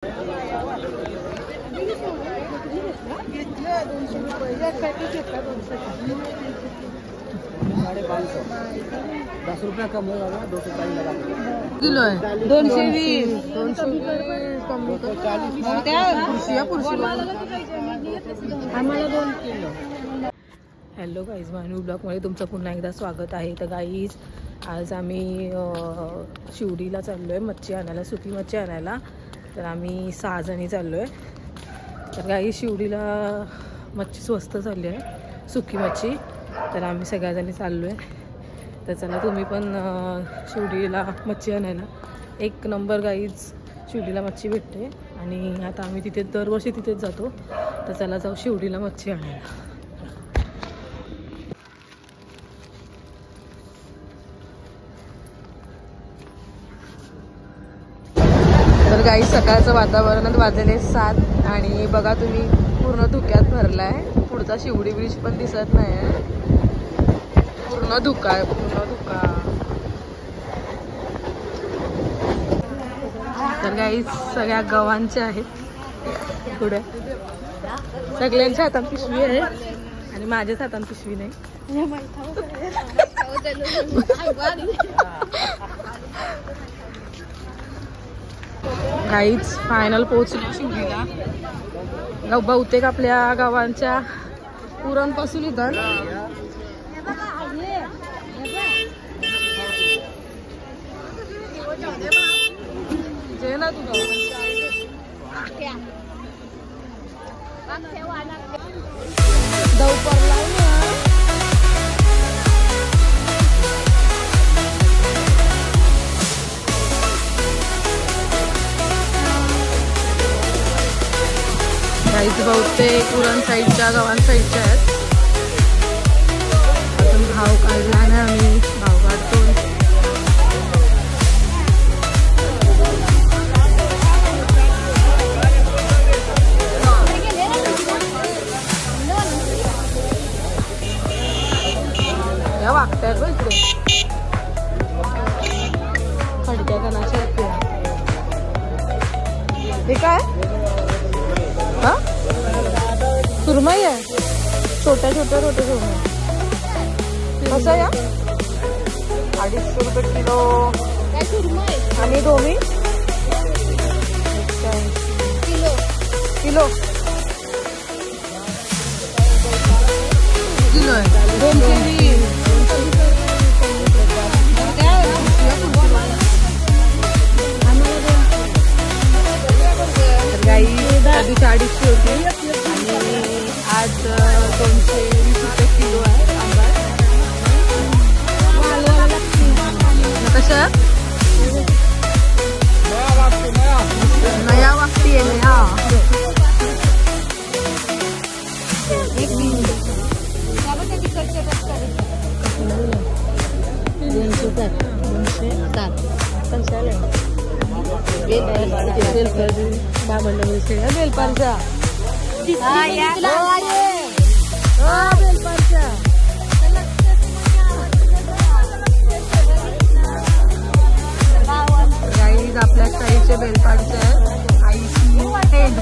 10 रुपया कम होगा ना, 240 लगा किलो है 220 आम्हाला 2 किलो। हॅलो गाईज, मानवी ब्लॉगमध्ये तुमचं पुन्हा एकदा स्वागत आहे। तर गाईज आज आम्ही शिवडीला चाललो आहे मच्छी आणायला, सुकी मच्छी आणायला। तर आम्ही 6 जणी चाललो आहे। तर गाईज शिवडीला मच्छी स्वस्त झाली आहे, सुकी मच्छी। तर आम्ही सगळ्याजणी चाललो आहे। तर चला तुम्ही पण शिवडीला मच्छी आणायला। एक नंबर गाईज शिवडीला मच्छी भेटते आणि आता आम्ही तिथे दरवर्षी तिथेच जातो। तर चला जाऊ शिवडीला मच्छी आणायला। तर गाई सकाळचं वातावरणात वाजले 7 आणि बघा तुम्ही पूर्ण धुक्यात भरलाय। पुढचा शिवडी ब्रिज पण दिसत नाही आहे, पूर्ण धुका आहे, पूर्ण धुका। तर गाई सगळ्या गव्हांच्या आहेत पुढे, सगळ्यांच्या हातात पिशवी आहे आणि माझ्याच हातात पिशवी नाही। गाईच फायनल पोहोचलो शिवडीला। बहुतेक आपल्या गावांच्या पुरणपासून इथं जे ना तू गाईच बहुतेक पुरण साईडच्या गावां साईडच्या आहेत। अजून भाव काढला नाही, आम्ही भाव काढतो। या वागतायत बघ इकडे, खडक्या कणाच्या आहेत। हे काय हा सुरमई आहे, छोट्या छोट्या रोटे सुरमई। कसं या 250 रुपये किलो आणि दोन्ही किलो किलो किलो आहे 220। गाई आधी 450 होती आणि आज 220 रुपये किलो आहे आंबा। कशा नया वागती आहे नया। बेलपारचा गाईज आपल्या साईडचे बेलपाडचे आहेत। आईची हेड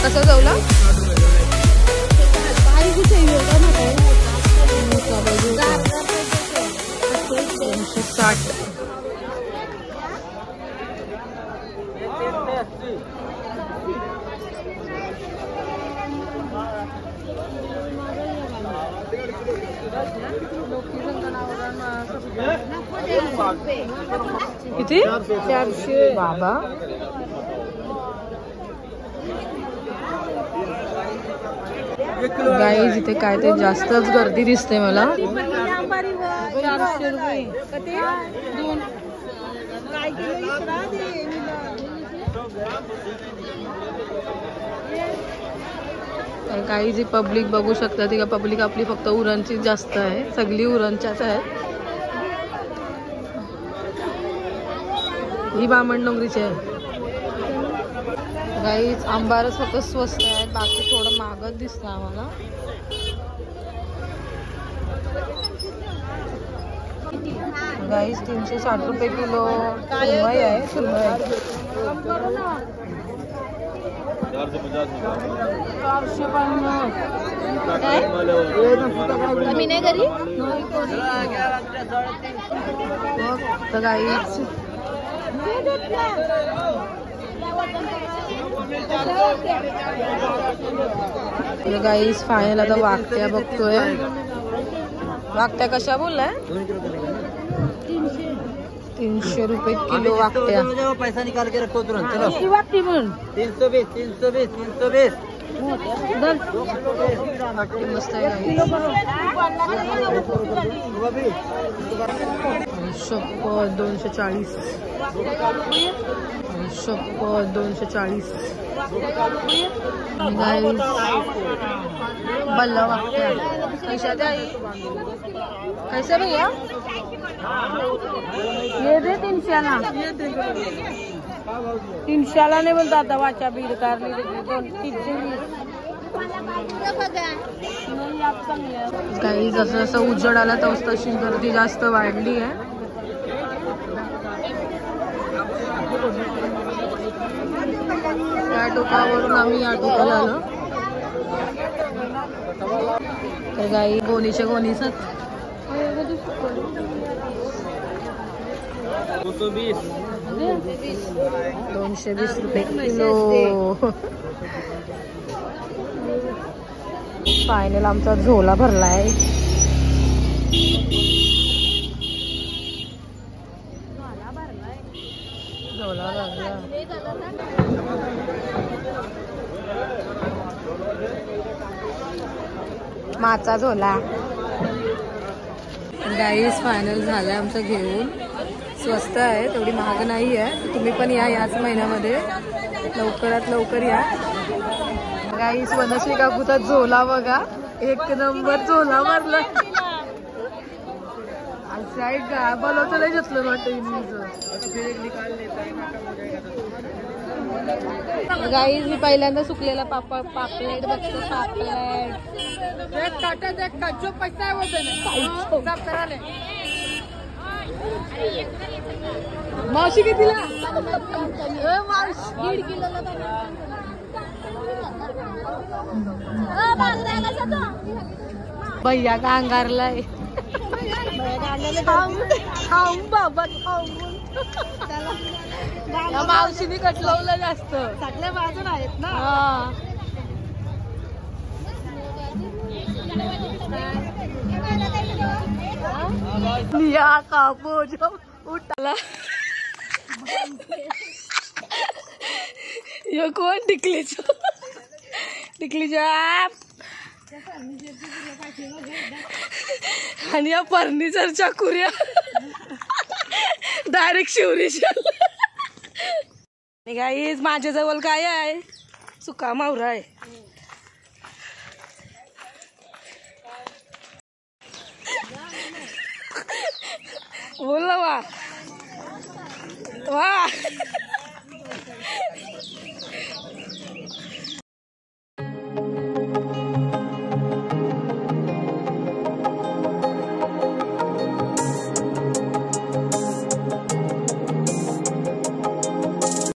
कसं जाऊला 260। किती 400 बाबा। गाईज इथे काय ते जास्तच गर्दी दिसते मला। 400 रुपये काही जी पब्लिक बघू शकता ती पब्लिक आपली फक्त उरणची जास्त आहे, सगळी उरणच्याच आहेत. ही बामण डोंगरीची आहे. गाईच आंबारच फक्त स्वस्त आहेत, बाकी थोडं महागच दिसतं आम्हाला. गाईस 360 रुपये किलो सुरमई आहे. सुरमई 450. कमी नाही करी तर गाईच गाईस फायनल आता वागत्या बघतोय. वागत्या कशा बोललाय? 300 रुपये किलो वागत्या. पैसा निकाल के रखो तुरंत. वागती म्हणून 320 320 320 मस्त आहे. शप्पथ 240. शप्पथ 240. बल्ला वागत्या कैसा दे आई? कैसे भैया? ये दे 300ला. 300ला नाही बोलता आता वाचा बीड कारली 320. काही जसं जसं उजड आला तस तशी गर्दी जास्त वाढली आहे. त्या टोकावरून आम्ही या टोकाला आलो. तर गाई गोणीच्या गोणीच 220 रुपये किलो. फायनल आमचा झोला भरलाय. झोला भरला. माचा झोला. गाईस फायनल झालाय आमचं घेऊन. स्वस्त आहे, तेवढी महाग नाही आहे. तुम्ही पण या याच महिन्यामध्ये, लवकरात लवकर या. गाईस वनश्री काकूचा झोला बघा, 1 नंबर झोला मारला. साईड गा बोलवतो नाही घेतलं वाटतं. गाईस मी पहिल्यांदा सुकलेला पापलेट बघतो. पापलेट जो पैसा आहे वो मावशी कितीला? मावशी 1.5 किलोला. भैया का अंगारलाय. बाबा मावशीने कटलवलं जास्त. सगळ्या बाजून आहेत ना. या कापो जो उठाला. यो कोण? टिकलीच्या आणि या फर्निचरच्या कुऱ्या डायरेक्ट शिवरीच्या. गाईज माझ्याजवळ काय आहे? सुका मावरा आहे. बोल ना वा वा.